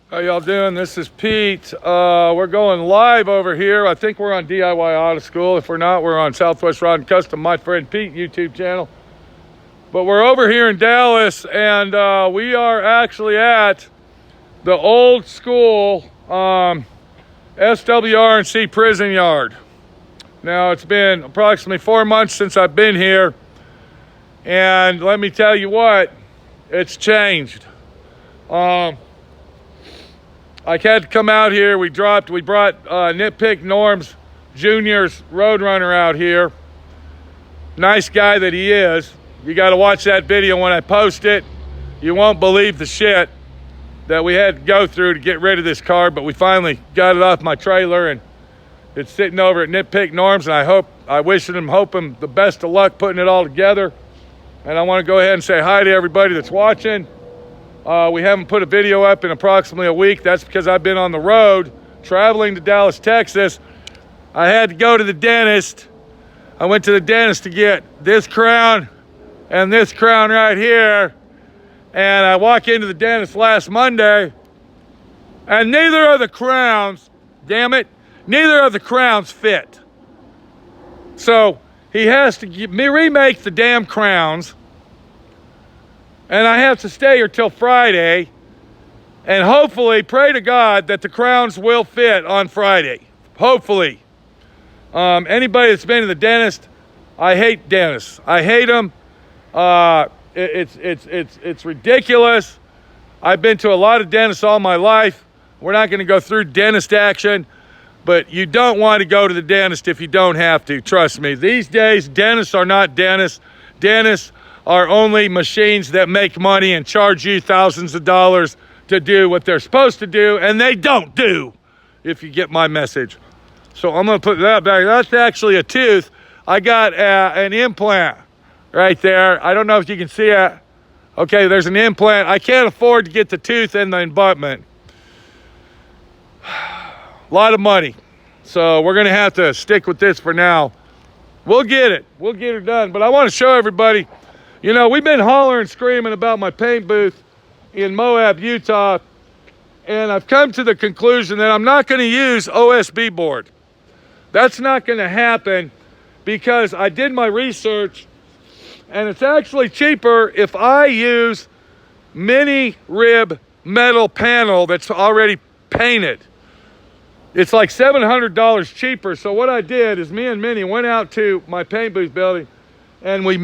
How y'all doing? This is Pete. We're going live over here. I think we're on D.I.Y. Auto School. If we're not, we're on Southwest Rod and Custom, my friend Pete YouTube channel. But we're over here in Dallas, and we are actually at the old school SWRC prison yard. Now, it's been approximately 4 months since I've been here, and let me tell you what, it's changed. I had to come out here. We brought Nitpick Norm's Jr.'s Roadrunner out here. Nice guy that he is. You got to watch that video when I post it. You won't believe the shit that we had to go through to get rid of this car, but we finally got it off my trailer, and it's sitting over at Nitpick Norm's, and I wish him the best of luck putting it all together. And I want to go ahead and say hi to everybody that's watching. We haven't put a video up in approximately a week. That's because I've been on the road traveling to Dallas, Texas. I had to go to the dentist. I went to the dentist to get this crown and this crown right here. And I walk into the dentist last Monday, and neither of the crowns, damn it, neither of the crowns fit. So he has to remake the damn crowns. And I have to stay here till Friday, and hopefully pray to God that the crowns will fit on Friday. Hopefully. Anybody that's been to the dentist, I hate dentists. I hate them. It's ridiculous. I've been to a lot of dentists all my life. We're not going to go through dentist action, but you don't want to go to the dentist if you don't have to. Trust me. These days, dentists are not dentists. Dentists are only machines that make money and charge you thousands of dollars to do what they're supposed to do, and they don't do, if you get my message. So I'm going to put that back. That's actually a tooth. I got an implant right there. I don't know if you can see it. Okay, there's an implant. I can't afford to get the tooth and the abutment. A lot of money. So we're going to have to stick with this for now. We'll get it. We'll get it done. But I want to show everybody. You know, we've been hollering, screaming about my paint booth in Moab, Utah, and I've come to the conclusion that I'm not going to use OSB board. That's not going to happen because I did my research, and it's actually cheaper if I use mini rib metal panel that's already painted. It's like $700 cheaper. So what I did is me and Minnie went out to my paint booth building, and we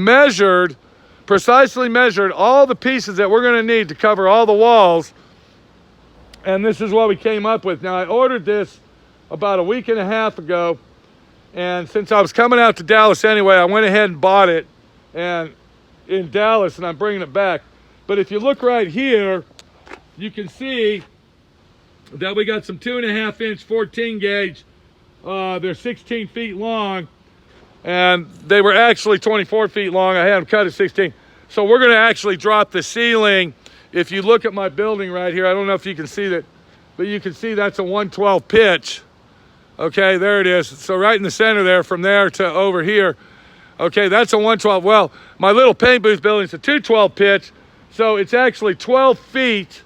precisely measured all the pieces that we're going to need to cover all the walls, and this is what we came up with. Now, I ordered this about a week and a half ago, and since I was coming out to Dallas anyway, I went ahead and bought it and in Dallas, and I'm bringing it back. But if you look right here, you can see that we got some 2.5-inch 14 gauge. They're 16 feet long, and they were actually 24 feet long. I had them cut at 16. So we're going to actually drop the ceiling. If you look at my building right here, I don't know if you can see that, but you can see that's a 112 pitch. Okay, there it is. So right in the center there, from there to over here. Okay, that's a 112. Well, my little paint booth building is a 212 pitch. So it's actually 12 feet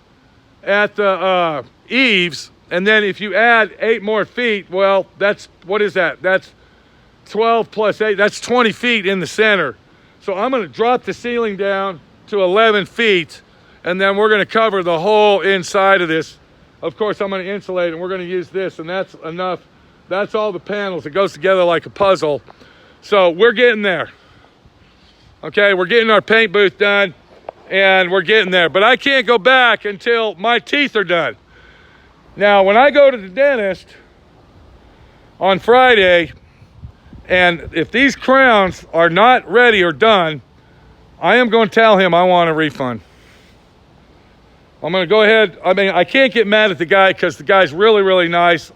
at the eaves. And then if you add 8 more feet, well, what is that? That's 12 plus 8, that's 20 feet in the center. So I'm going to drop the ceiling down to 11 feet, and then we're going to cover the whole inside of this. Of course, I'm going to insulate it, and we're going to use this, and that's enough. That's all the panels. It goes together like a puzzle. So we're getting there. Okay, we're getting our paint booth done, and we're getting there. But I can't go back until my teeth are done. Now, when I go to the dentist on Friday, and if these crowns are not ready or done, I am going to tell him I want a refund. I'm going to go ahead. I mean, I can't get mad at the guy because the guy's really, really nice.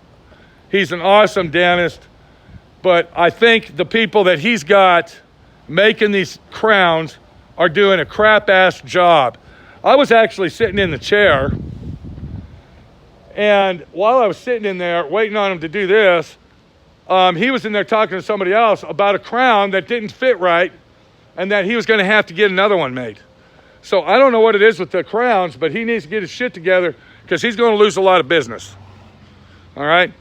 He's an awesome dentist. But I think the people that he's got making these crowns are doing a crap-ass job. I was actually sitting in the chair, and while I was sitting in there waiting on him to do this, he was in there talking to somebody else about a crown that didn't fit right and that he was going to have to get another one made. So I don't know what it is with the crowns, but he needs to get his shit together because he's going to lose a lot of business. All right.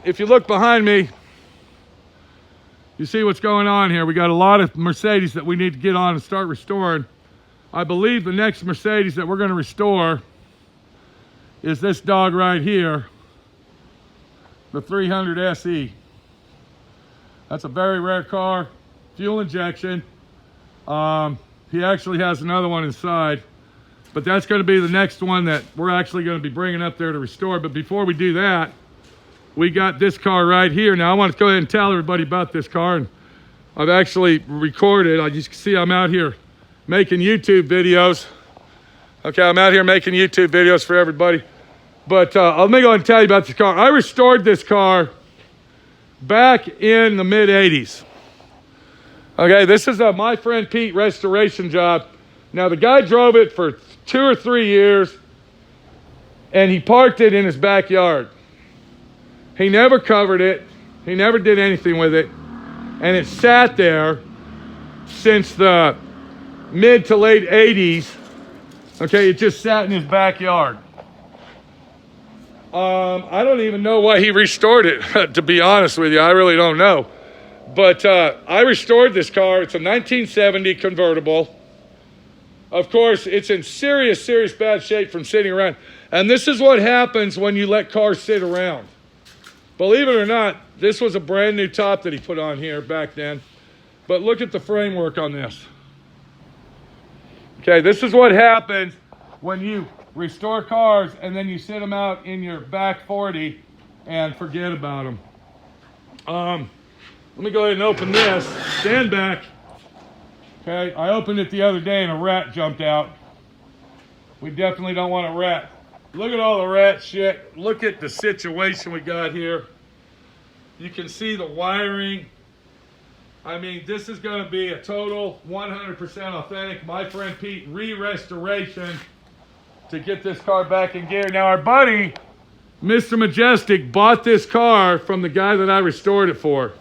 If you look behind me, you see what's going on here. We got a lot of Mercedes that we need to get on and start restoring. I believe the next Mercedes that we're going to restore is this dog right here, the 300 SE. That's a very rare car, fuel injection. He actually has another one inside, but that's going to be the next one that we're actually going to be bringing up there to restore. But before we do that, we got this car right here. Now I want to go ahead and tell everybody about this car, and I've actually recorded. As you can see, I'm out here making YouTube videos. Okay, I'm out here making YouTube videos for everybody. But let me go ahead and tell you about this car. I restored this car back in the mid-'80s. Okay, this is a My Friend Pete restoration job. Now, the guy drove it for 2 or 3 years, and he parked it in his backyard. He never covered it. He never did anything with it. And it sat there since the mid to late 80s. Okay, it just sat in his backyard. I don't even know why he restored it, to be honest with you. I really don't know. But I restored this car. It's a 1970 convertible. Of course, it's in serious bad shape from sitting around. And this is what happens when you let cars sit around. Believe it or not, this was a brand new top that he put on here back then. But look at the framework on this. Okay, this is what happens when you restore cars and then you sit them out in your back 40 and forget about them. Let me go ahead and open this. Stand back. Okay, I opened it the other day and a rat jumped out. We definitely don't want a rat. Look at all the rat shit. Look at the situation we got here. You can see the wiring. I mean, this is going to be a total 100% authentic My Friend Pete re-restoration to get this car back in gear. Now, our buddy, Mr. Majestic, bought this car from the guy that I restored it for.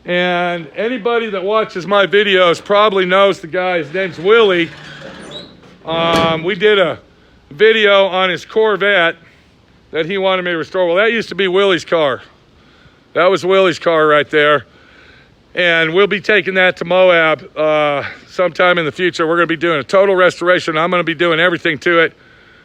And anybody that watches my videos probably knows the guy. His name's Willie. We did a video on his Corvette that he wanted me to restore. Well, that used to be Willie's car. That was Willie's car right there. And we'll be taking that to Moab sometime in the future. We're going to be doing a total restoration. I'm going to be doing everything to it,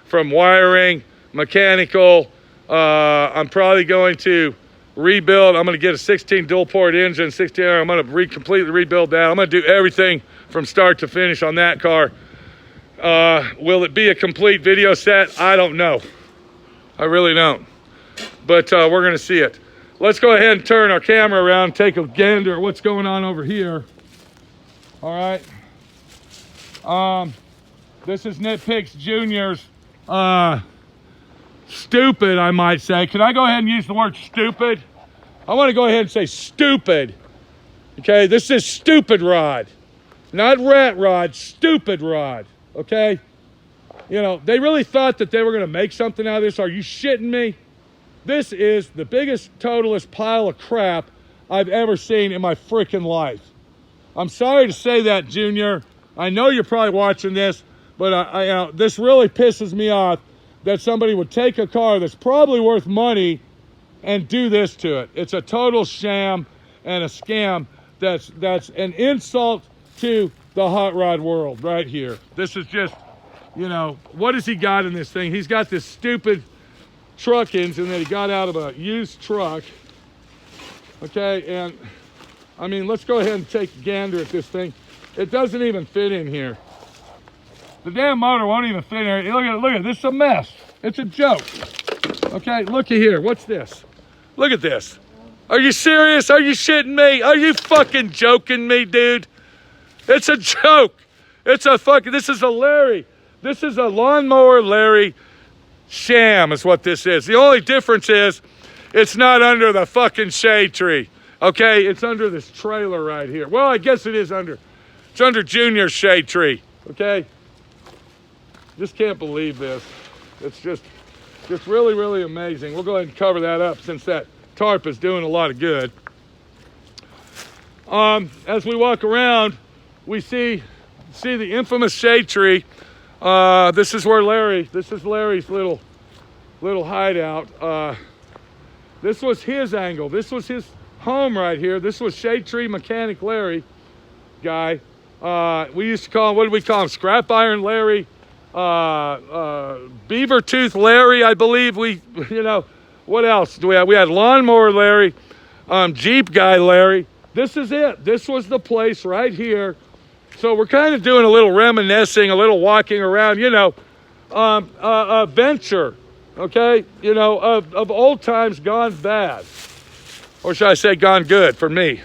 from wiring, mechanical. I'm probably going to rebuild. I'm going to get a 16 dual port engine, 16. I'm going to completely rebuild that. I'm going to do everything from start to finish on that car. Will it be a complete video set? I don't know. I really don't. But we're going to see it. Let's go ahead and turn our camera around, take a gander at what's going on over here. All right. This is Nitpicks Jr.'s stupid, I might say. Can I go ahead and use the word stupid? I want to go ahead and say stupid. Okay, this is stupid rod. Not rat rod, stupid rod. Okay? You know, they really thought that they were going to make something out of this. Are you shitting me? This is the biggest, totalest pile of crap I've ever seen in my freaking life. I'm sorry to say that, Junior. I know you're probably watching this, but this really pisses me off that somebody would take a car that's probably worth money and do this to it. It's a total sham and a scam. That's an insult to the hot rod world right here. This is just, you know, what has he got in this thing? He's got this stupid truck engine that he got out of a used truck. Okay, and I mean, let's go ahead and take a gander at this thing. It doesn't even fit in here. The damn motor won't even fit in here. Look at it. This is a mess. It's a joke. Okay, looky here. What's this? Look at this. Are you serious? Are you shitting me? Are you fucking joking me, dude? It's a joke. It's a fucking, this is a Larry. This is a lawnmower Larry sham is what this is. The only difference is it's not under the fucking shade tree. Okay, it's under this trailer right here. Well, I guess it is under. It's under Junior's shade tree. Okay, just can't believe this. It's just really amazing. We'll go ahead and cover that up since that tarp is doing a lot of good. As we walk around, we see the infamous shade tree. This is where this is Larry's little hideout. This was his angle. This was his home right here. This was Shade Tree Mechanic Larry guy. We used to call him, what did we call him? Scrap Iron Larry, Beaver Tooth Larry, I believe. What else do we have? We had Lawnmower Larry, Jeep Guy Larry. This is it. This was the place right here. So we're kind of doing a little reminiscing, a little walking around, a venture, okay? Of old times gone bad. Or should I say gone good for me.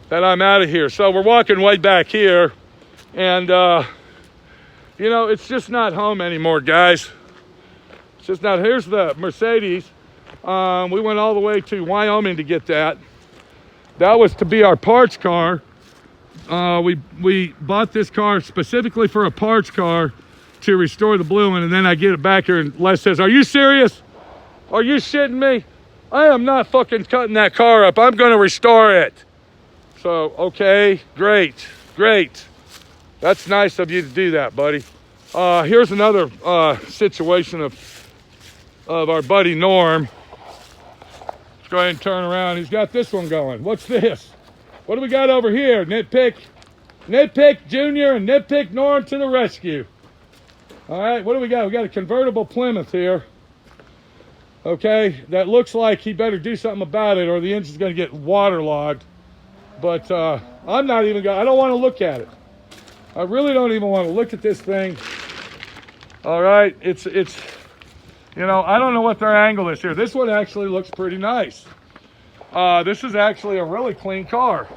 That I'm out of here. So we're walking way back here. And, it's just not home anymore, guys. It's just not. Here's the Mercedes. We went all the way to Wyoming to get that. That was to be our parts car. We bought this car specifically for a parts car to restore the blue one, and then I get it back here and Les says, "Are you serious? Are you shitting me? I am not fucking cutting that car up. I'm going to restore it." So, okay, great. That's nice of you to do that, buddy. Here's another situation of our buddy Norm. Let's go ahead and turn around. He's got this one going. What's this? What do we got over here? Nitpick Junior and Nitpick Norm to the rescue. All right, what do we got? We got a convertible Plymouth here. Okay, that looks like he better do something about it or the engine's going to get waterlogged. But I'm not even going. I don't want to look at it. I really don't even want to look at this thing. All right, it's I don't know what their angle is here. This one actually looks pretty nice. This is actually a really clean car.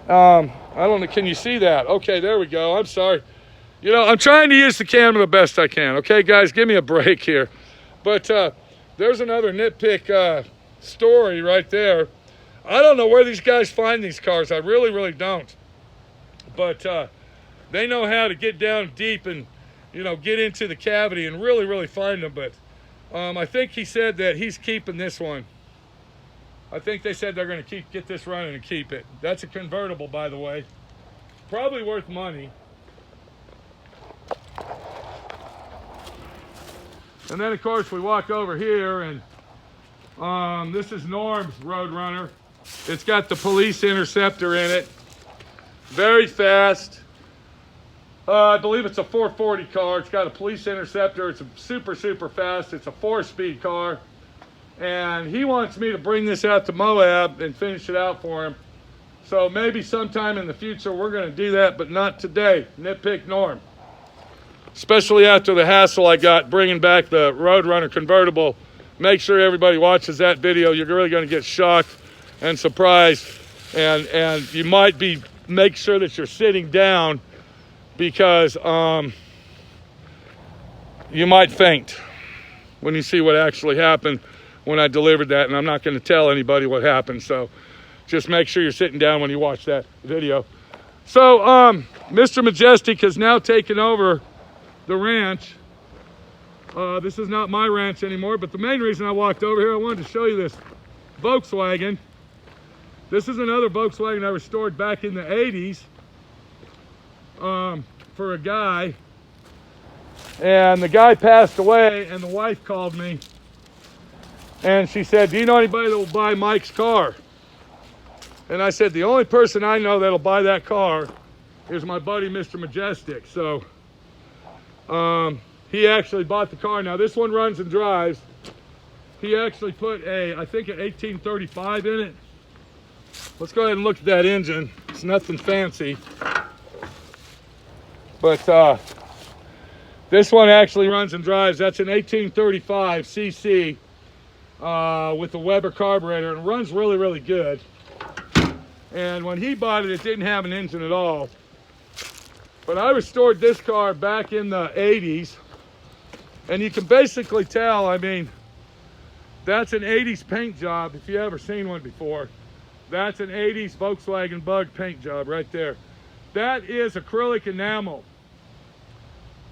I don't know. Can you see that? Okay, there we go. I'm sorry. I'm trying to use the camera the best I can. Okay, guys, give me a break here. But there's another Nitpick story right there. I don't know where these guys find these cars. I really, really don't. But they know how to get down deep and, get into the cavity and really, really find them. But I think he said that he's keeping this one. I think they said they're going to get this running and keep it. That's a convertible, by the way. Probably worth money. And then, of course, we walk over here, and this is Norm's Roadrunner. It's got the police interceptor in it. Very fast. I believe it's a 440 car. It's got a police interceptor. It's a super, super fast. It's a 4-speed car. And he wants me to bring this out to Moab and finish it out for him. So maybe sometime in the future we're going to do that, but not today. Nitpick Norm. Especially after the hassle I got bringing back the Roadrunner convertible. Make sure everybody watches that video. You're really going to get shocked and surprised. And you might make sure that you're sitting down because you might faint when you see what actually happened when I delivered that. And I'm not going to tell anybody what happened. So just make sure you're sitting down when you watch that video. So Mr. Majestic has now taken over the ranch. This is not my ranch anymore, but the main reason I walked over here, I wanted to show you this Volkswagen. This is another Volkswagen I restored back in the 80s for a guy. And the guy passed away, and the wife called me. And she said, "Do you know anybody that will buy Mike's car?" And I said, "The only person I know that'll buy that car is my buddy, Mr. Majestic." So he actually bought the car. Now this one runs and drives. He actually put I think an 1835 in it. Let's go ahead and look at that engine. It's nothing fancy. But this one actually runs and drives. That's an 1835 cc with a Weber carburetor, and it runs really, really good. And when he bought it, it didn't have an engine at all. But I restored this car back in the 80s. And you can basically tell, I mean, that's an 80s paint job if you ever seen one before. That's an 80s Volkswagen Bug paint job right there. That is acrylic enamel.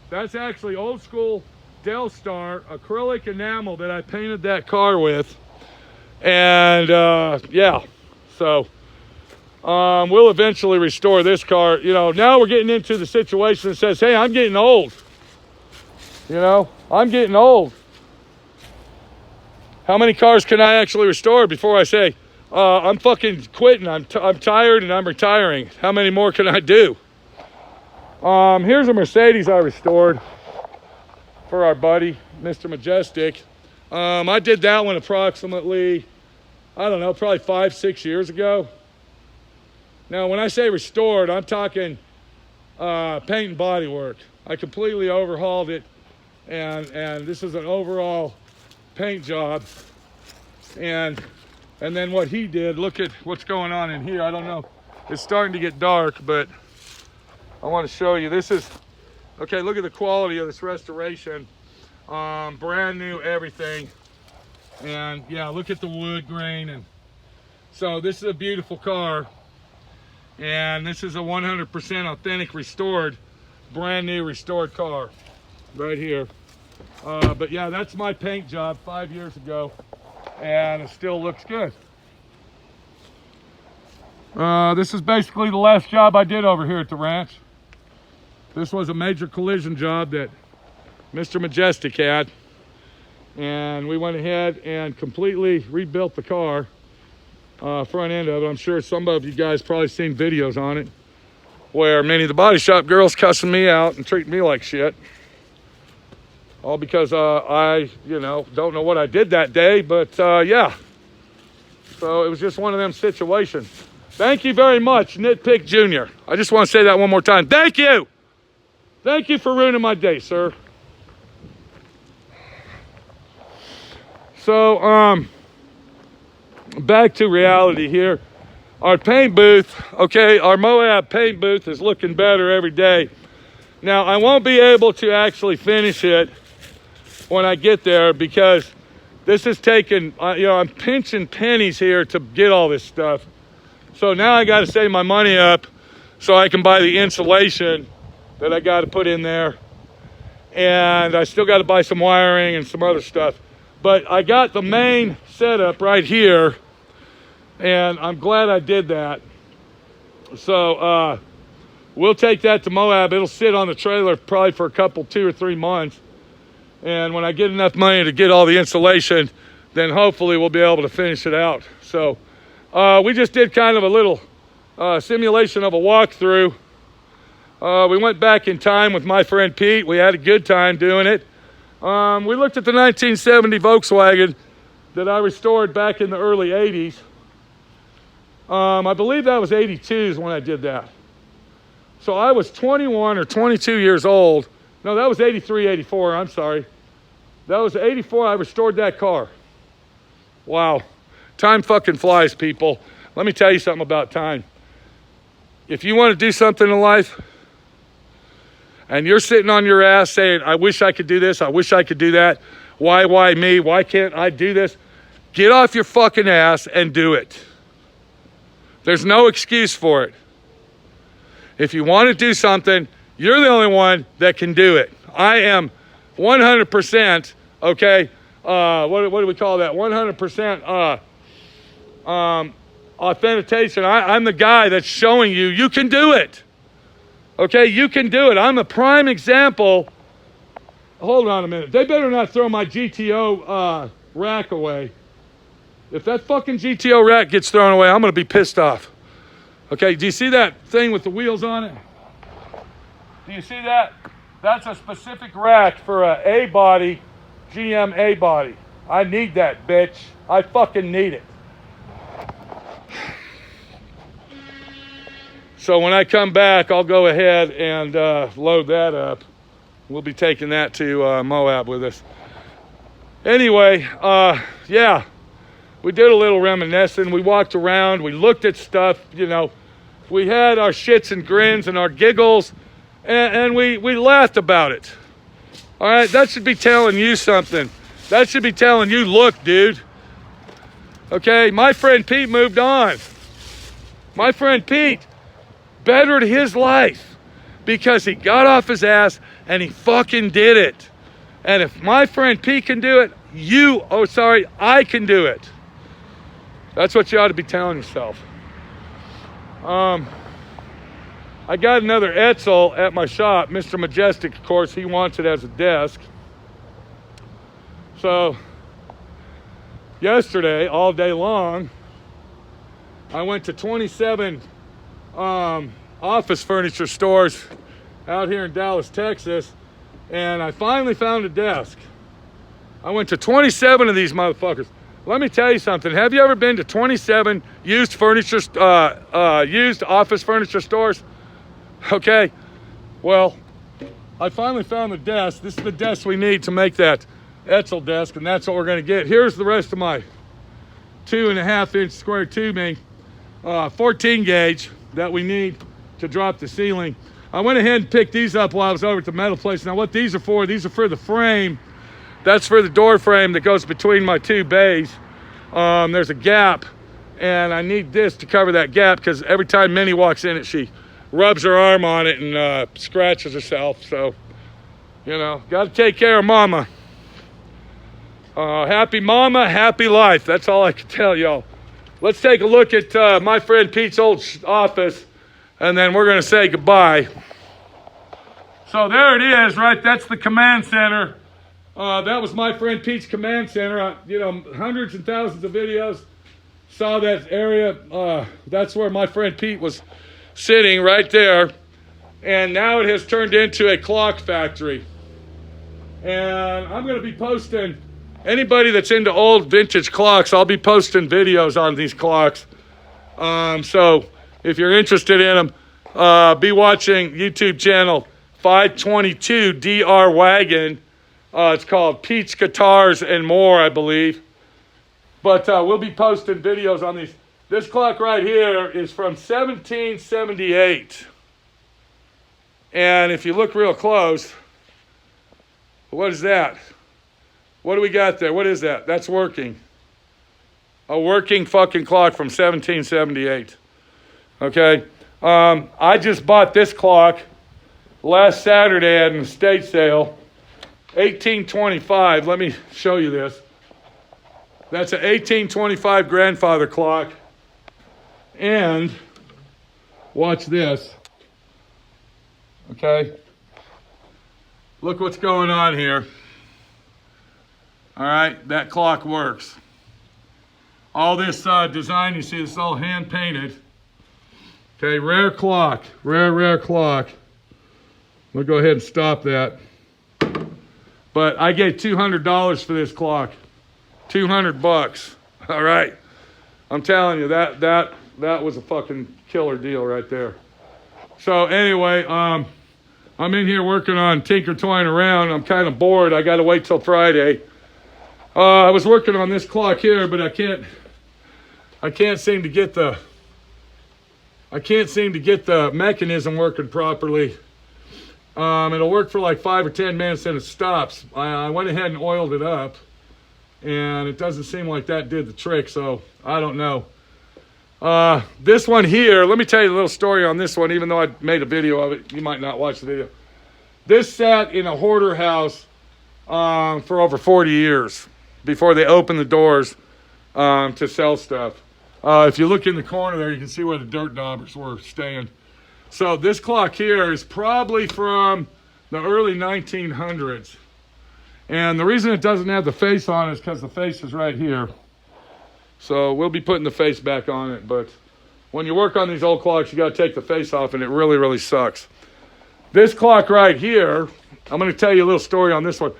That's actually old school Del Star acrylic enamel that I painted that car with. And yeah, so we'll eventually restore this car. You know, now we're getting into the situation that says, hey, I'm getting old. You know, I'm getting old. How many cars can I actually restore before I say, I'm fucking quitting, I'm tired and I'm retiring? How many more can I do? Here's a Mercedes I restored for our buddy, Mr. Majestic. I did that one approximately, I don't know, probably 5-6 years ago. Now, when I say restored, I'm talking paint and body work. I completely overhauled it, and this is an overall paint job. And then what he did, look at what's going on in here. I don't know, it's starting to get dark, but I want to show you. This is, okay, look at the quality of this restoration. Brand new everything. And yeah, look at the wood grain. And so this is a beautiful car. And this is a 100% authentic restored, brand new restored car right here. But yeah, that's my paint job 5 years ago, and it still looks good. This is basically the last job I did over here at the ranch. This was a major collision job that Mr. Majestic had, and we went ahead and completely rebuilt the car. Front end of it. I'm sure some of you guys probably seen videos on it where many of the body shop girls cussing me out and treating me like shit. All because I, you know, don't know what I did that day, but yeah. So it was just one of them situations. Thank you very much, Nitpick Jr. I just want to say that one more time. Thank you. Thank you for ruining my day, sir. So, back to reality here. Our paint booth, okay, our Moab paint booth is looking better every day. Now, I won't be able to actually finish it when I get there because this is taking, you know, I'm pinching pennies here to get all this stuff. So now I got to save my money up so I can buy the insulation that I got to put in there. And I still got to buy some wiring and some other stuff. But I got the main setup right here, and I'm glad I did that. So we'll take that to Moab. It'll sit on the trailer probably for a couple, 2 or 3 months. And when I get enough money to get all the insulation, then hopefully we'll be able to finish it out. So we just did kind of a little simulation of a walkthrough. We went back in time with my friend Pete. We had a good time doing it. We looked at the 1970 Volkswagen that I restored back in the early 80s. I believe that was 82s when I did that. So I was 21 or 22 years old. No, that was 83, 84, I'm sorry. That was 84, I restored that car. Wow. Time fucking flies, people. Let me tell you something about time. If you want to do something in life, and you're sitting on your ass saying, I wish I could do this, I wish I could do that, why me, why can't I do this? Get off your fucking ass and do it. There's no excuse for it. If you want to do something, you're the only one that can do it. I am 100%, okay, what do we call that? 100% authentication. I'm the guy that's showing you, you can do it. Okay, you can do it. I'm a prime example. Hold on a minute. They better not throw my GTO rack away. If that fucking GTO rack gets thrown away, I'm going to be pissed off. Okay, do you see that thing with the wheels on it? Do you see that? That's a specific rack for a A-body, GM A-body. I need that, bitch. I fucking need it. So when I come back, I'll go ahead and load that up. We'll be taking that to Moab with us. Anyway, yeah, we did a little reminiscing. We walked around. We looked at stuff, you know. We had our shits and grins and our giggles, and we laughed about it. All right, that should be telling you something. That should be telling you, look, dude. Okay, my friend Pete moved on. My friend Pete bettered his life because he got off his ass and he fucking did it. And if my friend Pete can do it, I can do it. That's what you ought to be telling yourself. I got another Etzel at my shop. Mr. Majestic, of course, he wants it as a desk. So yesterday, all day long, I went to 27 office furniture stores out here in Dallas, Texas, and I finally found a desk. I went to 27 of these motherfuckers. Let me tell you something. Have you ever been to 27 used office furniture stores? Okay, well, I finally found the desk. This is the desk we need to make that Etzel desk, and that's what we're going to get. Here's the rest of my 2.5-inch square tubing, 14 gauge that we need to drop the ceiling. I went ahead and picked these up while I was over at the metal place. Now, what these are for the frame. That's for the door frame that goes between my two bays. There's a gap, and I need this to cover that gap because every time Minnie walks in it, she rubs her arm on it and scratches herself. So, you know, got to take care of mama. Happy mama, happy life. That's all I can tell y'all. Let's take a look at my friend Pete's old office, and then we're going to say goodbye. So there it is, right? That's the command center. That was my friend Pete's command center. You know, hundreds and thousands of videos. Saw that area. That's where my friend Pete was sitting right there. And now it has turned into a clock factory. And I'm going to be posting, anybody that's into old vintage clocks, I'll be posting videos on these clocks. So if you're interested in them, be watching YouTube channel 522 D.I.Y. It's called Pete's Guitars and More, I believe. But we'll be posting videos on these. This clock right here is from 1778. And if you look real close, what is that? What do we got there? What is that? That's working. A working fucking clock from 1778. Okay? I just bought this clock last Saturday at an estate sale. 1825. Let me show you this. That's an 1825 grandfather clock. And watch this. Okay? Look what's going on here. All right, that clock works. All this design, you see, it's all hand painted. Okay, rare clock, rare clock. We'll go ahead and stop that. But I gave $200 for this clock. $200. All right. I'm telling you, that was a fucking killer deal right there. So anyway, I'm in here working on toying around. I'm kind of bored. I got to wait till Friday. I was working on this clock here, but I can't seem to get the mechanism working properly. It'll work for like 5 or 10 minutes and it stops. I went ahead and oiled it up, and it doesn't seem like that did the trick, so I don't know. This one here, let me tell you a little story on this one, even though I made a video of it. You might not watch the video. This sat in a hoarder house for over 40 years before they opened the doors to sell stuff. If you look in the corner there, you can see where the dirt daubers were staying. So this clock here is probably from the early 1900s. And the reason it doesn't have the face on it is because the face is right here. So we'll be putting the face back on it. But when you work on these old clocks, you got to take the face off, and it really, really sucks. This clock right here, I'm going to tell you a little story on this one.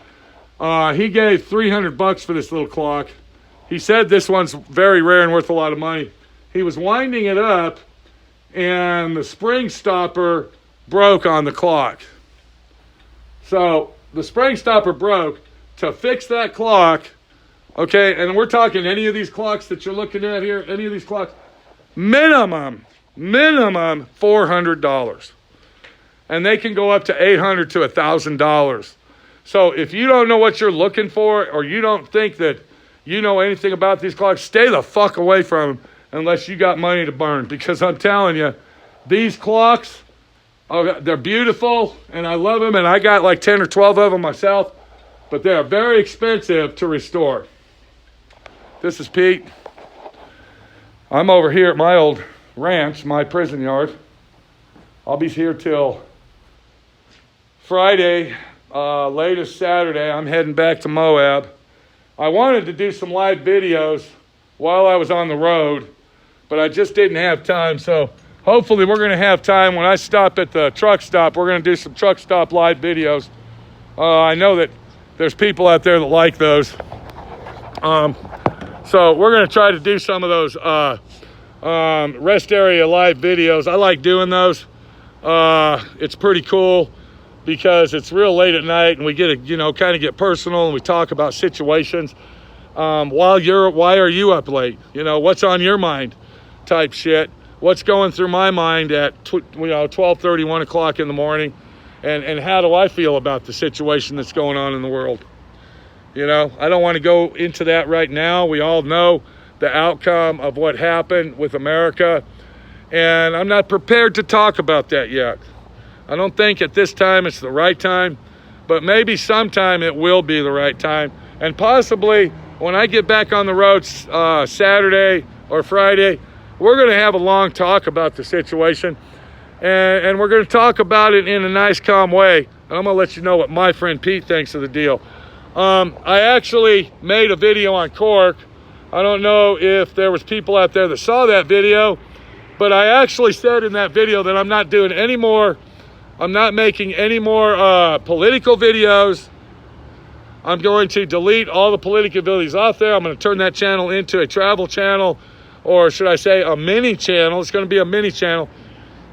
He gave $300 for this little clock. He said this one's very rare and worth a lot of money. He was winding it up, and the spring stopper broke on the clock. So the spring stopper broke. To fix that clock, okay, and we're talking any of these clocks that you're looking at here, any of these clocks, minimum $400. And they can go up to $800 to $1,000. So if you don't know what you're looking for, or you don't think that you know anything about these clocks, stay the fuck away from them unless you got money to burn. Because I'm telling you, these clocks, they're beautiful, and I love them, and I got like 10 or 12 of them myself, but they are very expensive to restore. This is Pete. I'm over here at my old ranch, my prison yard. I'll be here till Friday, latest Saturday. I'm heading back to Moab. I wanted to do some live videos while I was on the road, but I just didn't have time. So hopefully we're going to have time when I stop at the truck stop. We're going to do some truck stop live videos. I know that there's people out there that like those. So we're going to try to do some of those rest area live videos. I like doing those. It's pretty cool because it's real late at night and we get to, kind of get personal and we talk about situations. Why are you up late? What's on your mind type shit. What's going through my mind at 12:30, 1 o'clock in the morning, and how do I feel about the situation that's going on in the world? I don't want to go into that right now. We all know the outcome of what happened with America, and I'm not prepared to talk about that yet. I don't think at this time it's the right time, but maybe sometime it will be the right time. And possibly when I get back on the road Saturday or Friday, we're going to have a long talk about the situation, and we're going to talk about it in a nice, calm way. And I'm going to let you know what my friend Pete thinks of the deal. I actually made a video on Cork. I don't know if there was people out there that saw that video, but I actually said in that video that I'm not making any more political videos. I'm going to delete all the political videos off there. I'm going to turn that channel into a travel channel, or should I say a mini channel. It's going to be a mini channel.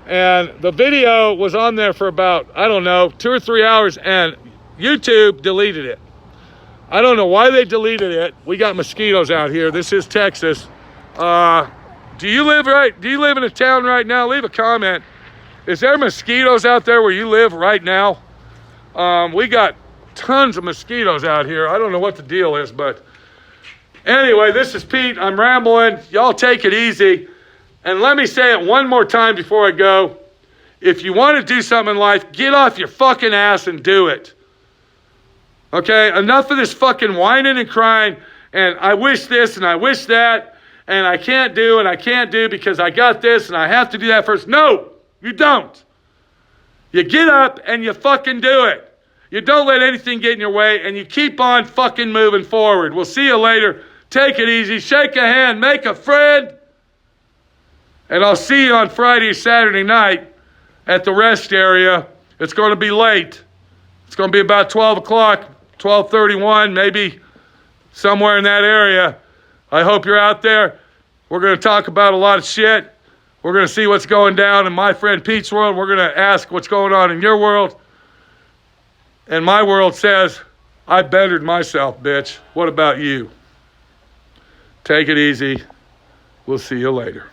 And the video was on there for about, 2 or 3 hours, and YouTube deleted it. I don't know why they deleted it. We got mosquitoes out here. This is Texas. Do you live in a town right now? Leave a comment. Is there mosquitoes out there where you live right now? We got tons of mosquitoes out here. I don't know what the deal is, but anyway, this is Pete. I'm rambling. Y'all take it easy. And let me say it one more time before I go. If you want to do something in life, get off your fucking ass and do it. Okay? Enough of this fucking whining and crying, and I wish this and I wish that, and I can't do because I got this and I have to do that first. No, you don't. You get up and you fucking do it. You don't let anything get in your way, and you keep on fucking moving forward. We'll see you later. Take it easy. Shake a hand. Make a friend. And I'll see you on Friday, Saturday night at the rest area. It's going to be late. It's going to be about 12 o'clock, 12:31, maybe somewhere in that area. I hope you're out there. We're going to talk about a lot of shit. We're going to see what's going down in my friend Pete's world. We're going to ask what's going on in your world. And my world says, I bettered myself, bitch. What about you? Take it easy. We'll see you later.